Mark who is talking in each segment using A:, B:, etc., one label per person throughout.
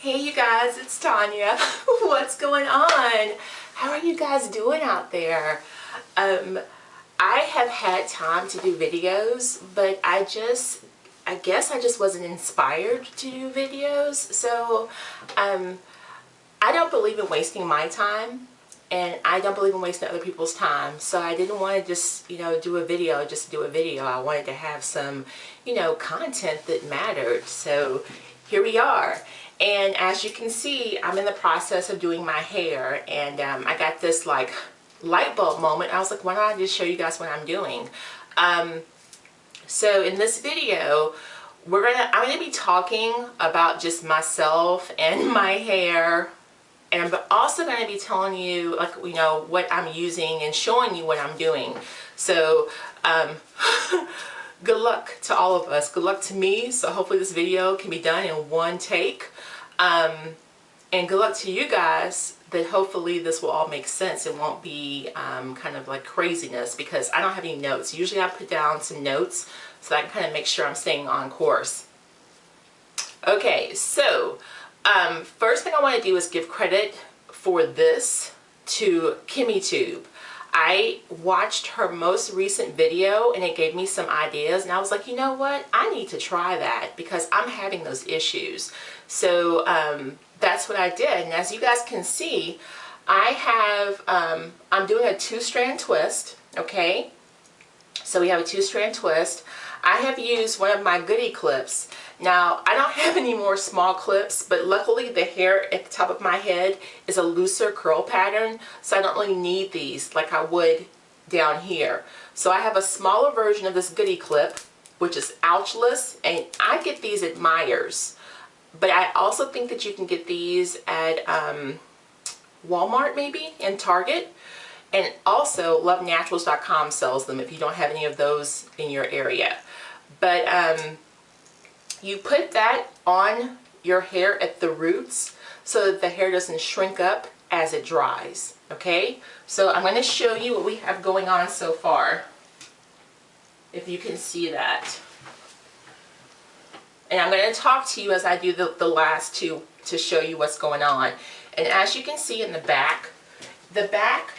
A: Hey you guys, it's Tanya. What's going on? How are you guys doing out there? I have had time to do videos, but I guess I just wasn't inspired to do videos. So I don't believe in wasting my time, and I don't believe in wasting other people's time. So I didn't want to just, do a video just to do a video. I wanted to have some, content that mattered. So here we are. And as you can see, I'm in the process of doing my hair, and I got this like light bulb moment. I was like, why don't I just show you guys what I'm doing? So in this video, I'm gonna be talking about just myself and my hair, and I'm also going to be telling you, like, what I'm using and showing you what I'm doing. So good luck to all of us. Good luck to me. So hopefully this video can be done in one take. And good luck to you guys, that hopefully this will all make sense. It won't be kind of like craziness, because I don't have any notes. Usually I put down some notes so I can kind of make sure I'm staying on course. Okay, so first thing I want to do is give credit for this to KimmyTube. I watched her most recent video and it gave me some ideas, and I was like, you know what, I need to try that because I'm having those issues. So that's what I did, and as you guys can see, I have I'm doing a 2-strand twist. Okay, so we have a 2-strand twist. I have used one of my goodie clips. Now, I don't have any more small clips, but luckily the hair at the top of my head is a looser curl pattern, so I don't really need these like I would down here. So I have a smaller version of this goodie clip, which is ouchless, and I get these at Myers. But I also think that you can get these at Walmart, maybe, and Target. And also lovenaturals.com sells them if you don't have any of those in your area. But you put that on your hair at the roots so that the hair doesn't shrink up as it dries. Okay, so I'm going to show you what we have going on so far, if you can see that. And I'm going to talk to you as I do the last two to show you what's going on. And as you can see in the back,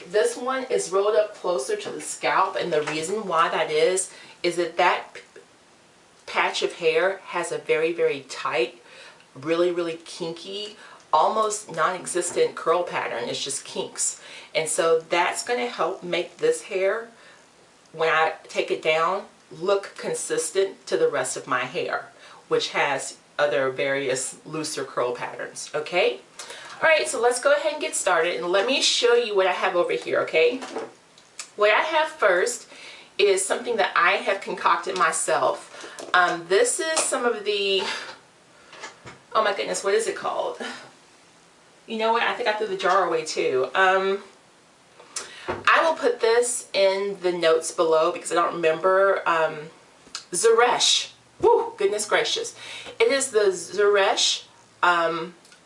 A: this one is rolled up closer to the scalp, and the reason why that is that patch of hair has a very, very tight, really kinky, almost non-existent curl pattern. It's just kinks. And so that's going to help make this hair, when I take it down, look consistent to the rest of my hair, which has other various looser curl patterns. Okay? Alright, so let's go ahead and get started, and let me show you what I have over here, okay? What I have first is something that I have concocted myself. This is some of the, oh my goodness, what is it called? You know what, I think I threw the jar away too. I will put this in the notes below because I don't remember. Zeresh. Woo, goodness gracious. It is the Zeresh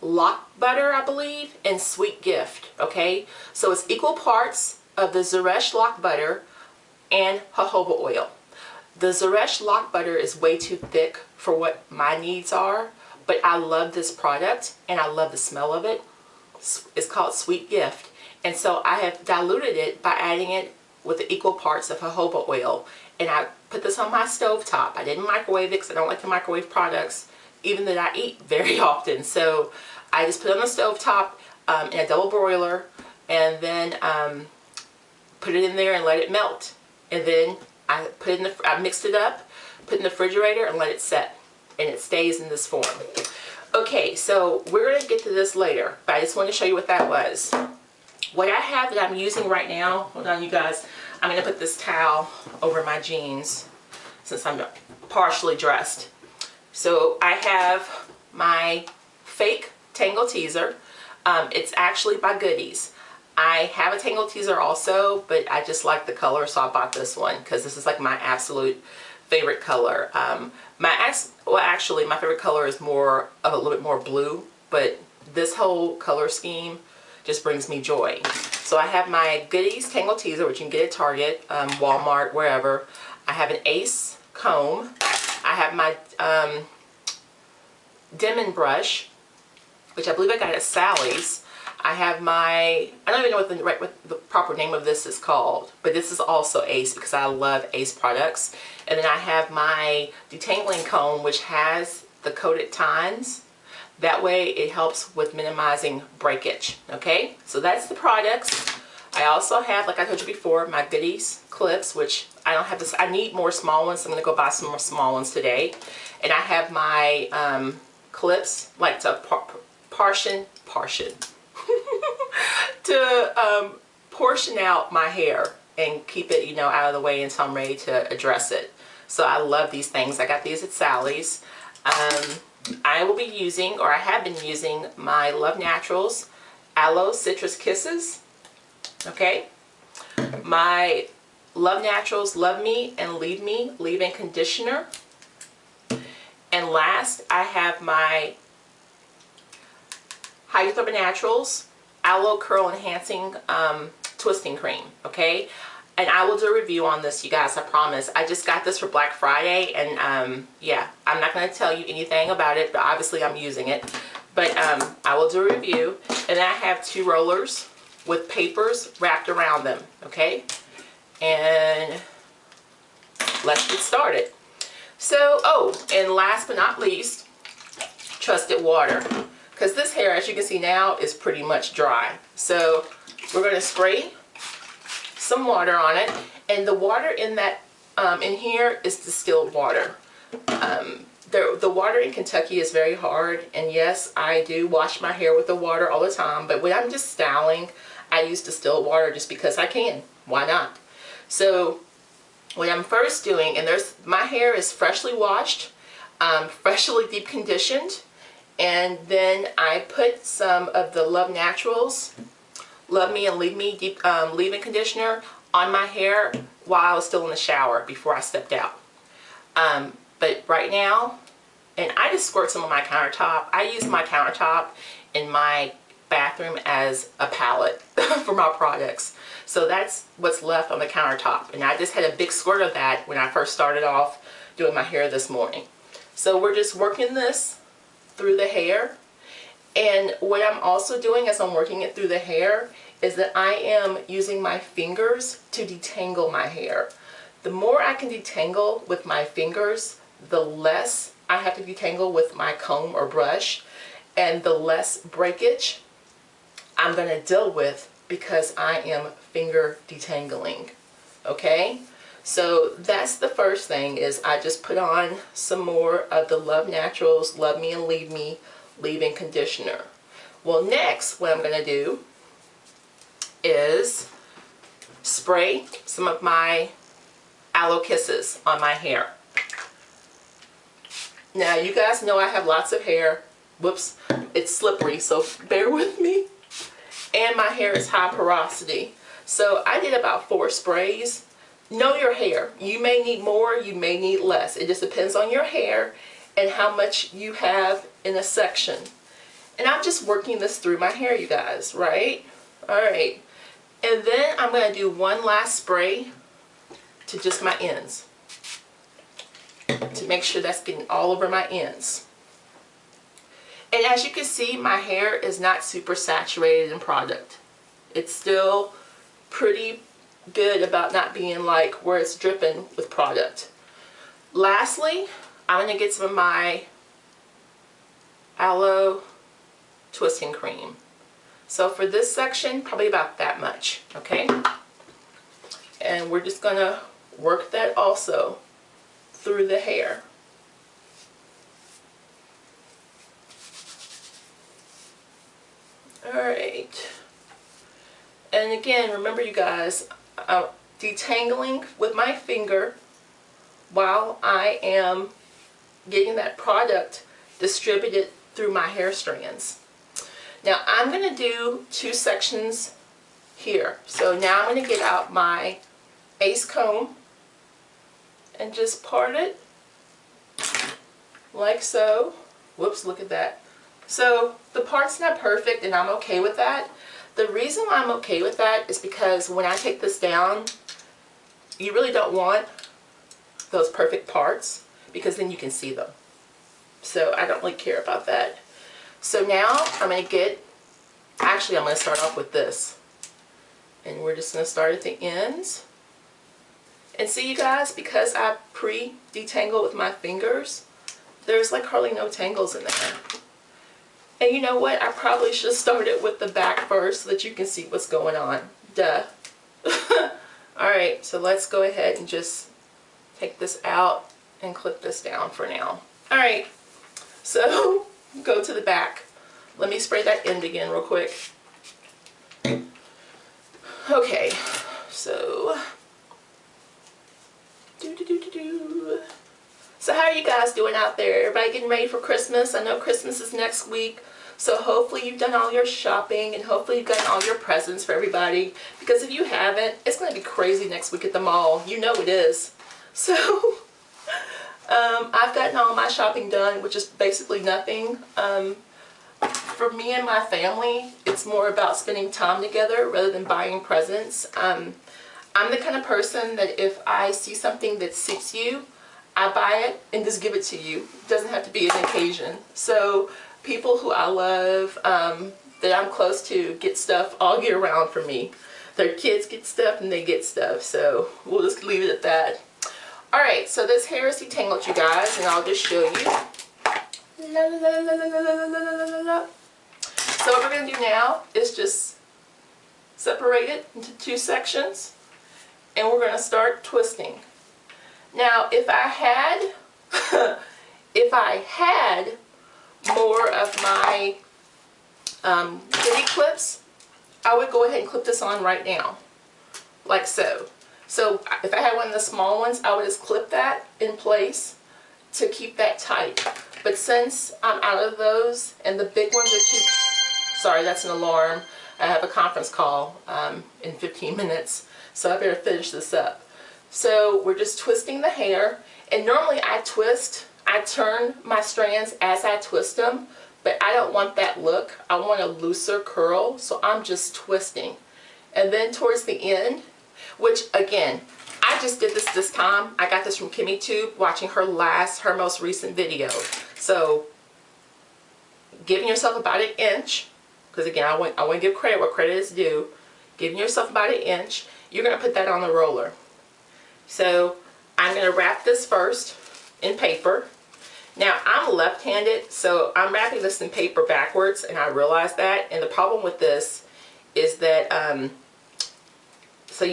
A: Lock Butter, I believe, and Sweet Gift. Okay, so it's equal parts of the Zeresh Lock Butter and jojoba oil. The Zeresh Lock Butter is way too thick for what my needs are, but I love this product and I love the smell of it. It's called Sweet Gift, and so I have diluted it by adding it with the equal parts of jojoba oil, and I put this on my stove top. I didn't microwave it because I don't like to microwave products, even that I eat very often. So I just put it on the stove top in a double broiler, and then put it in there and let it melt. And then I mixed it up, put it in the refrigerator, and let it set, and it stays in this form. Okay, so we're going to get to this later, but I just want to show you what that was. What I have that I'm using right now, hold on you guys, I'm going to put this towel over my jeans since I'm partially dressed. So I have my fake Tangle Teaser. It's actually by Goodies. I have a Tangle Teaser also, but I just like the color, so I bought this one because this is like my absolute favorite color. Actually, my favorite color is a little bit more blue, but this whole color scheme just brings me joy. So I have my Goodies Tangle Teaser, which you can get at Target, Walmart, wherever. I have an Ace comb. I have my Denman brush. which I believe I got at Sally's. I have my, I don't even know what the proper name of this is called, but this is also Ace because I love Ace products. And then I have my detangling comb, which has the coated tines. That way it helps with minimizing breakage. Okay, so that's the products. I also have, like I told you before, my goodies clips, which I don't have this. I need more small ones, so I'm going to go buy some more small ones today. And I have my clips, like to portion to portion out my hair and keep it, you know, out of the way until I'm ready to address it. So I love these things. I got these at Sally's. I will be using, or I have been using, my Love Naturals Aloe Citrus Kisses. Okay, my Love Naturals Love Me and Leave Me leave-in conditioner. And last, I have my Up Naturals Aloe Curl Enhancing Twisting Cream. Okay, and I will do a review on this, you guys, I promise. I just got this for Black Friday, and yeah, I'm not going to tell you anything about it, but obviously I'm using it. But I will do a review. And I have 2 rollers with papers wrapped around them. Okay, and let's get started. So, oh, and last but not least, trusted water. Because this hair, as you can see now, is pretty much dry. So we're going to spray some water on it. And the water in that, in here is distilled water. The water in Kentucky is very hard. And yes, I do wash my hair with the water all the time. But when I'm just styling, I use distilled water just because I can. Why not? So what I'm first doing, and my hair is freshly washed, freshly deep conditioned. And then I put some of the Love Naturals Love Me and Leave Me deep leave-in conditioner on my hair while I was still in the shower before I stepped out. But right now, and I just squirt some on my countertop. I use my countertop in my bathroom as a palette for my products. So that's what's left on the countertop. And I just had a big squirt of that when I first started off doing my hair this morning. So we're just working this through the hair. And what I'm also doing as I'm working it through the hair is that I am using my fingers to detangle my hair. The more I can detangle with my fingers, the less I have to detangle with my comb or brush, and the less breakage I'm going to deal with because I am finger detangling. Okay? So that's the first thing, is I just put on some more of the Love Naturals Love Me and Leave Me leave-in conditioner. Well, next what I'm going to do is spray some of my Aloe Kisses on my hair. Now you guys know I have lots of hair. Whoops, it's slippery, so bear with me. And my hair is high porosity. So I did about 4 sprays. Know your hair. You may need more, you may need less. It just depends on your hair and how much you have in a section. And I'm just working this through my hair, you guys, right? Alright. And then I'm going to do one last spray to just my ends, to make sure that's getting all over my ends. And as you can see, my hair is not super saturated in product. It's still pretty good about not being like where it's dripping with product. Lastly, I'm going to get some of my Aloe Twisting Cream. So for this section, probably about that much, okay? And we're just going to work that also through the hair. Alright. And again, remember you guys, I'm detangling with my finger while I am getting that product distributed through my hair strands. Now I'm going to do 2 sections here. So now I'm going to get out my Ace comb and just part it like so. Whoops, look at that. So the part's not perfect, and I'm okay with that. The reason why I'm okay with that is because when I take this down, you really don't want those perfect parts because then you can see them. So I don't really care about that. So now I'm going to get, actually I'm going to start off with this. And we're just going to start at the ends. And see, you guys, because I pre-detangled with my fingers, there's like hardly no tangles in there. And you know what? I probably should have started with the back first so that you can see what's going on. Duh. Alright, so let's go ahead and just take this out and clip this down for now. Alright, so go to the back. Let me spray that end again real quick. Okay, so so how are you guys doing out there? Everybody getting ready for Christmas? I know Christmas is next week, so hopefully you've done all your shopping and hopefully you've gotten all your presents for everybody, because if you haven't, it's going to be crazy next week at the mall. You know it is. So I've gotten all my shopping done, which is basically nothing. For me and my family, it's more about spending time together rather than buying presents. I'm the kind of person that if I see something that suits you, I buy it and just give it to you. It doesn't have to be an occasion. So people who I love, that I'm close to, get stuff all year round for me. Their kids get stuff and they get stuff. So we'll just leave it at that. Alright, so this hair is detangled, you guys, and I'll just show you. La, la, la, la, la, la, la, la, la. So what we're going to do now is just separate it into two sections, and we're going to start twisting. Now, if I had more of my kitty clips, I would go ahead and clip this on right now, like so. So if I had one of the small ones, I would just clip that in place to keep that tight. But since I'm out of those and the big ones are too, sorry, that's an alarm. I have a conference call in 15 minutes, so I better finish this up. So we're just twisting the hair, and normally I turn my strands as I twist them, but I don't want that look. I want a looser curl, so I'm just twisting. And then towards the end, which again, I just did this time. I got this from Kimmy Tube, watching her most recent video. So giving yourself about an inch, because again, I want to give credit where credit is due. Giving yourself about an inch, you're going to put that on the roller. So I'm going to wrap this first in paper. Now I'm left-handed, so I'm wrapping this in paper backwards, and I realize that. And the problem with this is that so I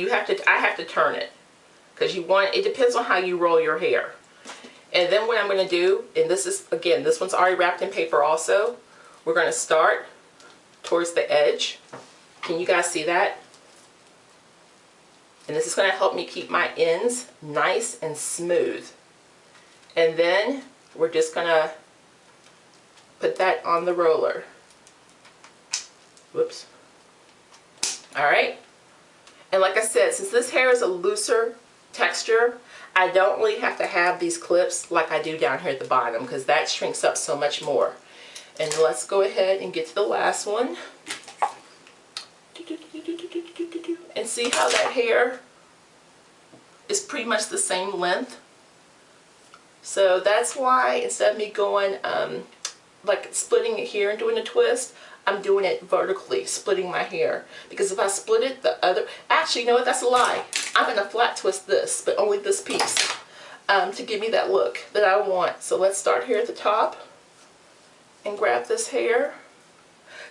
A: have to turn it, because it depends on how you roll your hair. And then what I'm going to do, and this is, again, this one's already wrapped in paper also, we're going to start towards the edge. Can you guys see that? And this is going to help me keep my ends nice and smooth. And then we're just going to put that on the roller. Whoops. Alright. And like I said, since this hair is a looser texture, I don't really have to have these clips like I do down here at the bottom, because that shrinks up so much more. And let's go ahead and get to the last one. And see how that hair is pretty much the same length. So that's why instead of me going like splitting it here and doing a twist, I'm doing it vertically, splitting my hair. Because if I split it, actually, you know what, that's a lie. I'm going to flat twist this, but only this piece, to give me that look that I want. So let's start here at the top and grab this hair.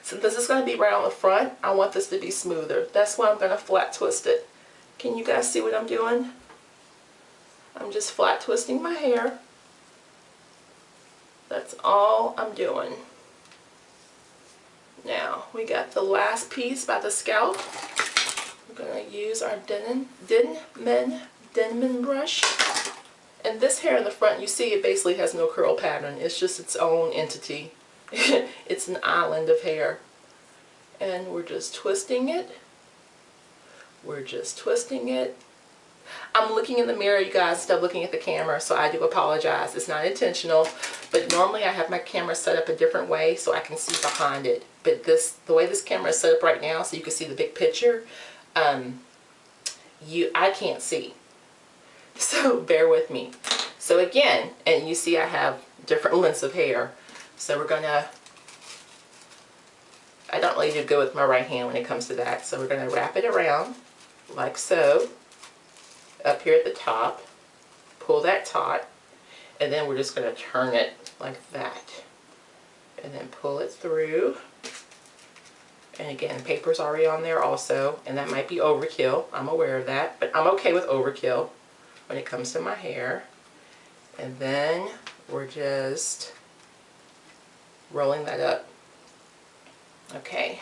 A: Since this is going to be right on the front, I want this to be smoother. That's why I'm going to flat twist it. Can you guys see what I'm doing? I'm just flat twisting my hair. That's all I'm doing. Now, we got the last piece by the scalp. We're going to use our Denman brush. And this hair in the front, you see it basically has no curl pattern. It's just its own entity. It's an island of hair. And we're just twisting it. We're just twisting it. I'm looking in the mirror, you guys, instead of looking at the camera, so I do apologize. It's not intentional, but normally I have my camera set up a different way so I can see behind it. But the way this camera is set up right now, so you can see the big picture, I can't see. So bear with me. So again, and you see I have different lengths of hair. So we're gonna I don't really do good with my right hand when it comes to that. So we're going to wrap it around like so, up here at the top, pull that taut, and then we're just going to turn it like that, and then pull it through. And again, paper's already on there also, and that might be overkill. I'm aware of that, but I'm okay with overkill when it comes to my hair. And then we're just rolling that up. Okay.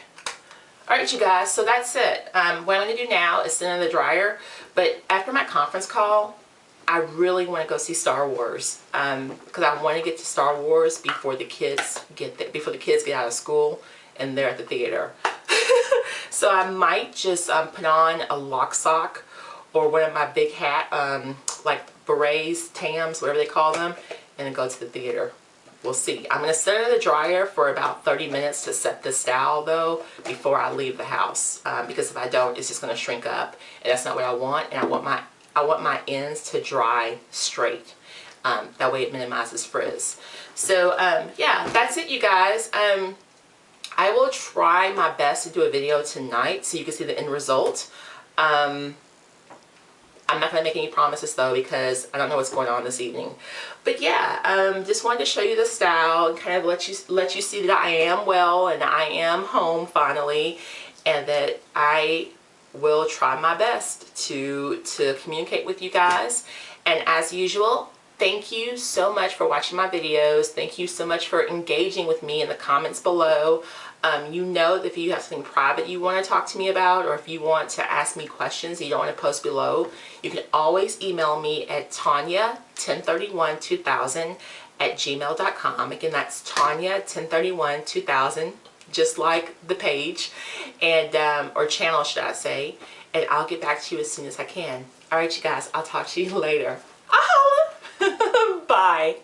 A: Alright, you guys, so that's it. What I'm going to do now is send it in the dryer, but after my conference call, I really want to go see Star Wars, because I want to get to Star Wars before the kids get out of school and they're at the theater. So I might just put on a lock sock or one of my big hat, like berets, tams, whatever they call them, and then go to the theater. We'll see. I'm going to set it in the dryer for about 30 minutes to set the style though before I leave the house, because if I don't, it's just going to shrink up, and that's not what I want. And I want my ends to dry straight. That way it minimizes frizz. So yeah, that's it, you guys. I will try my best to do a video tonight so you can see the end result. I'm not going to make any promises though, because I don't know what's going on this evening. But yeah, just wanted to show you the style and kind of let you see that I am well and I am home finally, and that I will try my best to communicate with you guys. And as usual, thank you so much for watching my videos. Thank you so much for engaging with me in the comments below. You know that if you have something private you want to talk to me about, or if you want to ask me questions that you don't want to post below, you can always email me at tanya10312000@gmail.com. Again, that's tanya10312000, just like the page, and or channel, should I say, and I'll get back to you as soon as I can. Alright, you guys, I'll talk to you later. Bye.